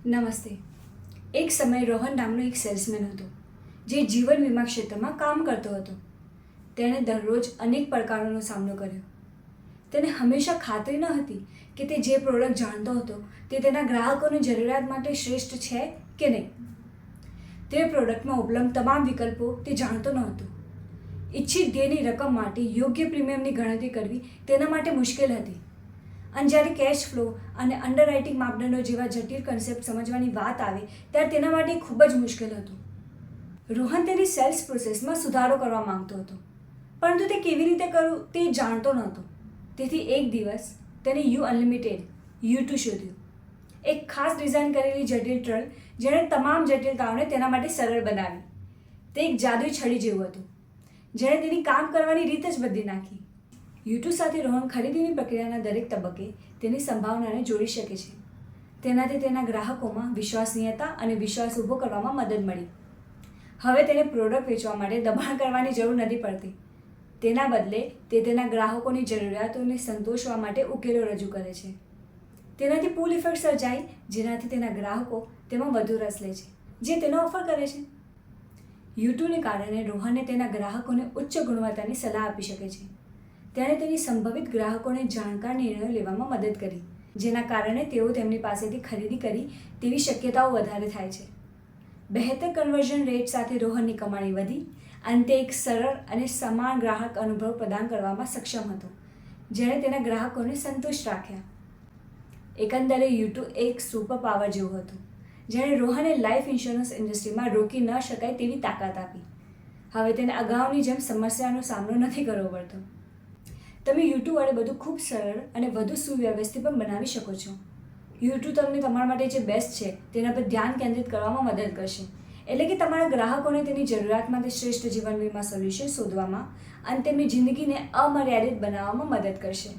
નમસ્તે. એક સમયે રોહન નામનો એક સેલ્સમેન હતો જે જીવન વીમા ક્ષેત્રમાં કામ કરતો હતો. તેણે દરરોજ અનેક પડકારોનો સામનો કર્યો. તેને હંમેશા ખાતરી ન હતી કે તે જે પ્રોડક્ટ જાણતો હતો તે તેના ગ્રાહકોની જરૂરિયાત માટે શ્રેષ્ઠ છે કે નહીં. તે પ્રોડક્ટમાં ઉપલબ્ધ તમામ વિકલ્પો તે જાણતો ન હતો. ઇચ્છિત ધ્યેયની રકમ માટે યોગ્ય પ્રીમિયમની ગણતરી કરવી તેના માટે મુશ્કેલ હતી. અને જ્યારે કેશ ફ્લો અને અંડરરાઇટિંગ માપદંડો જેવા જટિલ કન્સેપ્ટ સમજવાની વાત આવે ત્યારે તેના માટે ખૂબ જ મુશ્કેલ હતું. રોહન તેની સેલ્સ પ્રોસેસમાં સુધારો કરવા માંગતો હતો, પરંતુ તે કેવી રીતે કરવું તે જાણતો નહોતો. તેથી એક દિવસ તેને અનલિમિટેડ U2 શોધ્યું, એક ખાસ ડિઝાઇન કરેલી જટિલ ટ્રલ જેણે તમામ જટિલતાઓને તેના માટે સરળ બનાવી. તે એક જાદુઈ છડી જેવું હતું જેણે તેની કામ કરવાની રીત જ બદલી નાખી. U2 સાથે રોહન ખરીદીની પ્રક્રિયાના દરેક તબક્કે તેની સંભાવનાને જોડી શકે છે. તેનાથી તેના ગ્રાહકોમાં વિશ્વસનીયતા અને વિશ્વાસ ઊભો કરવામાં મદદ મળી. હવે તેને પ્રોડક્ટ વેચવા માટે દબાણ કરવાની જરૂર નથી પડતી. તેના બદલે તે તેના ગ્રાહકોની જરૂરિયાતોને સંતોષવા માટે ઉકેલો રજૂ કરે છે. તેનાથી પુલ ઇફેક્ટ સર્જાય, જેનાથી તેના ગ્રાહકો તેમાં વધુ રસ લે છે, જે તેનો ઓફર કરે છે. U2ને કારણે રોહનને તેના ગ્રાહકોને ઉચ્ચ ગુણવત્તાની સલાહ આપી શકે છે. તેણે તેની સંભવિત ગ્રાહકોને જાણકાર નિર્ણયો લેવામાં મદદ કરી, જેના કારણે તેઓ તેમની પાસેથી ખરીદી કરી તેવી શક્યતાઓ વધારે થાય છે. બહેતર કન્વર્ઝન રેટ સાથે રોહનની કમાણી વધી અને તે એક સરળ અને સમાન ગ્રાહક અનુભવ પ્રદાન કરવામાં સક્ષમ હતો, જેણે તેના ગ્રાહકોને સંતુષ્ટ રાખ્યા. એકંદરે U2 એક સુપર પાવર જેવું હતું, જેણે રોહનને લાઈફ ઇન્સ્યોરન્સ ઇન્ડસ્ટ્રીમાં રોકી ન શકાય તેવી તાકાત આપી. હવે તેને અગાઉની જેમ સમસ્યાનો સામનો નથી કરવો પડતો. તમે U2 વડે બધું ખૂબ સરળ અને વધુ સુવ્યવસ્થિત પણ બનાવી શકો છો. U2 તમને તમારા માટે જે બેસ્ટ છે તેના પર ધ્યાન કેન્દ્રિત કરવામાં મદદ કરશે, એટલે કે તમારા ગ્રાહકોને તેની જરૂરિયાત માટે શ્રેષ્ઠ જીવન વીમા સોલ્યુશન શોધવામાં અને તેમની જિંદગીને અમર્યાદિત બનાવવામાં મદદ કરશે.